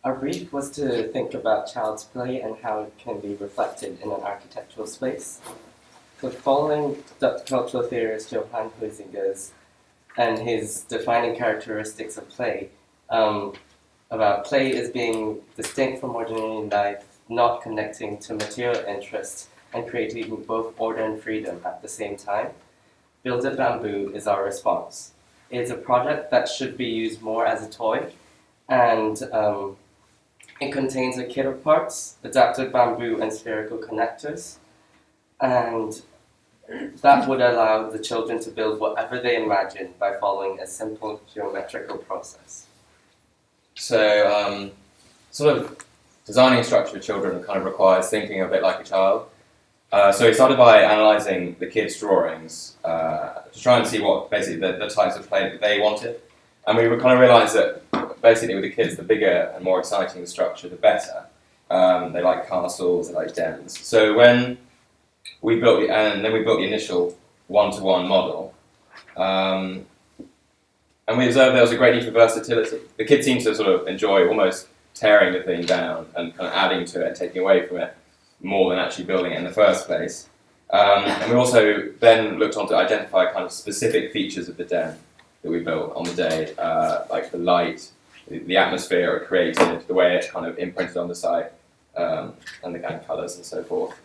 Our brief was to think about child's play and how it can be reflected in an architectural space. So following Dutch cultural theorist Johan Huizinga's and his defining characteristics of play, about play as being distinct from ordinary life, not connecting to material interests, and creating both order and freedom at the same time, Build It Bamboo is our response. It's a project that should be used more as a toy, and it contains a kit of parts, adapted bamboo and spherical connectors, and that would allow the children to build whatever they imagine by following a simple geometrical process. So, sort of designing a structure for children kind of requires thinking a bit like a child. So we started by analysing the kids' drawings to try and see what basically the types of play that they wanted. And we kind of realised that basically with the kids, the bigger and more exciting the structure, the better. They like castles, they like dens. So when we built the initial one-to-one model, and we observed there was a great need for versatility. The kids seemed to sort of enjoy almost tearing the thing down and kind of adding to it and taking away from it more than actually building it in the first place. And we also then looked on to identify kind of specific features of the den that we built on the day, like the light, the atmosphere it created, the way it kind of imprinted on the site, and the kind of colours and so forth.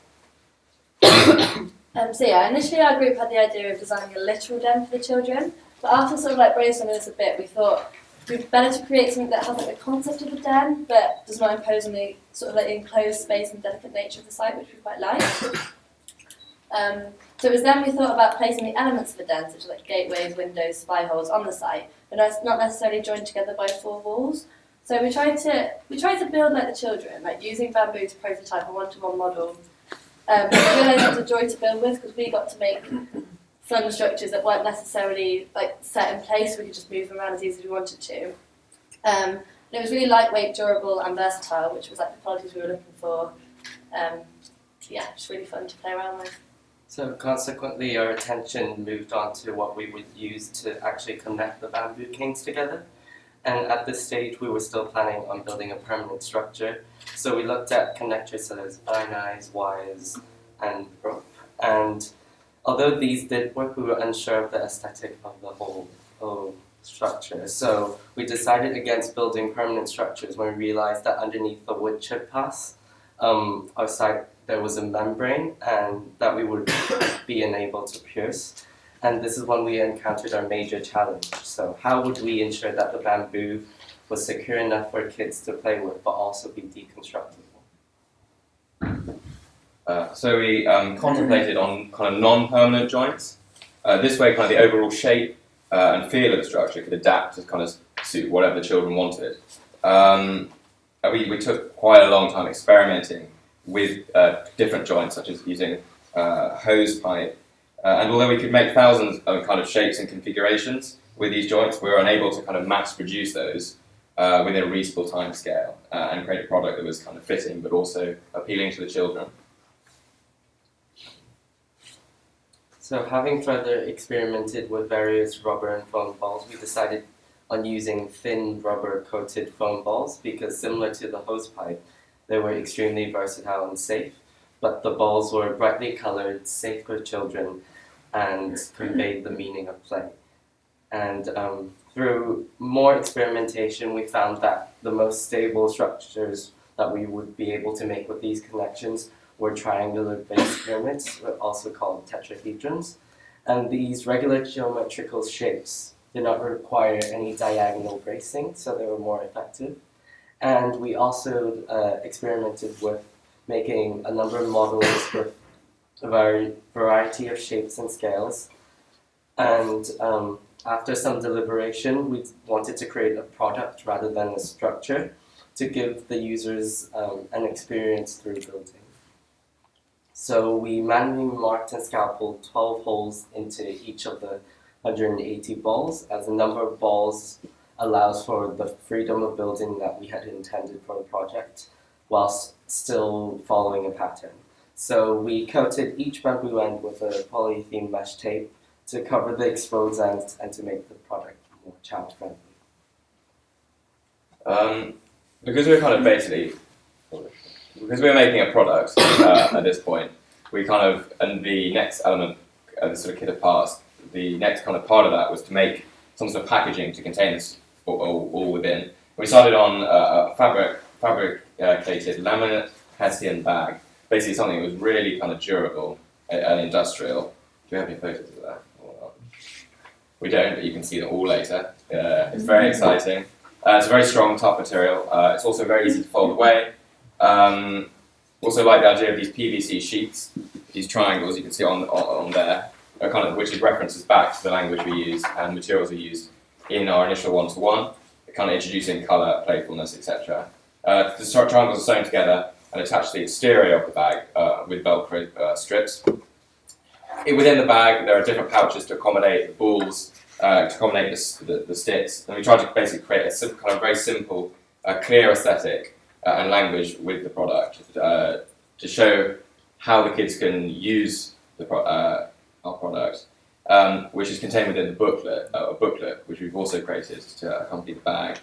Initially our group had the idea of designing a literal den for the children, but after sort of like brainstorming this a bit, we thought it'd be better to create something that has like the concept of a den, but does not impose on the sort of like enclosed space and delicate nature of the site, which we quite like. So it was then we thought about placing the elements of a den, such as like gateways, windows, spy holes, on the site, but not necessarily joined together by four walls. So we tried to build like the children, like using bamboo to prototype a one-to-one model. But we realised it was a joy to build with because we got to make fun structures that weren't necessarily like set in place. We could just move them around as easy as we wanted to. And it was really lightweight, durable, and versatile, which was like the qualities we were looking for. Just really fun to play around with. So consequently, our attention moved on to what we would use to actually connect the bamboo canes together. And at this stage, we were still planning on building a permanent structure. So we looked at connectors such as vines, wires, and rope. And although these did work, we were unsure of the aesthetic of the whole structure. So we decided against building permanent structures when we realized that underneath the wood chip pass, outside there was a membrane and that we would be unable to pierce. And this is when we encountered our major challenge. So how would we ensure that the bamboo was secure enough for kids to play with, but also be deconstructible? So we contemplated on kind of non-permanent joints. This way, kind of the overall shape and feel of the structure could adapt to kind of suit whatever the children wanted. We took quite a long time experimenting with different joints, such as using hose pipe. And although we could make thousands of kind of shapes and configurations with these joints, we were unable to kind of mass produce those within a reasonable time scale and create a product that was kind of fitting but also appealing to the children. So having further experimented with various rubber and foam balls, we decided on using thin rubber-coated foam balls because similar to the hose pipe, they were extremely versatile and safe, but the balls were brightly colored, safe for children, and conveyed the meaning of play. And through more experimentation, we found that the most stable structures that we would be able to make with these connections were triangular base pyramids, also called tetrahedrons. And these regular geometrical shapes did not require any diagonal bracing, so they were more effective. And we also experimented with making a number of models with a variety of shapes and scales. And after some deliberation, we wanted to create a product rather than a structure to give the users an experience through building. So we manually marked and scalpeled 12 holes into each of the 180 balls, as the number of balls allows for the freedom of building that we had intended for the project, whilst still following a pattern. So we coated each bamboo end with a polyethylene mesh tape to cover the exposed ends and to make the product more child-friendly. because we're kind of basically, because we're making a product at this point, we kind of, and the next element, the sort of kit of parts, the next kind of part of that was to make some sort of packaging to contain this all within. We started on a fabricated laminate Hessian bag, basically something that was really kind of durable and industrial. Do we have any photos of that? We don't, but you can see them all later. It's very exciting. It's a very strong, tough material. It's also very easy to fold away. Also like the idea of these PVC sheets, these triangles you can see on there, kind of, which is references back to the language we use and materials we used in our initial one-to-one, kind of introducing colour, playfulness, etc. The triangles are sewn together and attached to the exterior of the bag with Velcro strips. Within the bag, there are different pouches to accommodate the balls, to accommodate the sticks, and we tried to basically create a kind of very simple, clear aesthetic and language with the product to show how the kids can use our product, which is contained within the booklet, which we've also created to accompany the bag.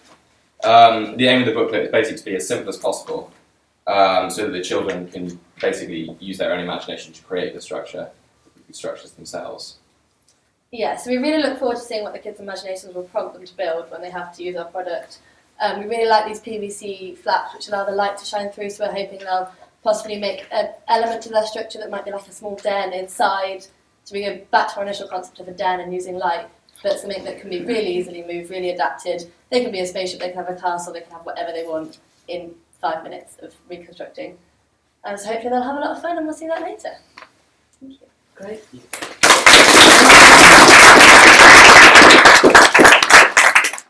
The aim of the booklet is basically to be as simple as possible, so that the children can basically use their own imagination to create the structures themselves. Yeah, so we really look forward to seeing what the kids' imaginations will prompt them to build when they have to use our product. We really like these PVC flaps which allow the light to shine through, so we're hoping they'll possibly make an element to their structure that might be like a small den inside. So we go back to our initial concept of a den and using light, but something that can be really easily moved, really adapted. They can be a spaceship, they can have a castle, they can have whatever they want in 5 minutes of reconstructing. So hopefully they'll have a lot of fun and we'll see that later. Thank you. Great.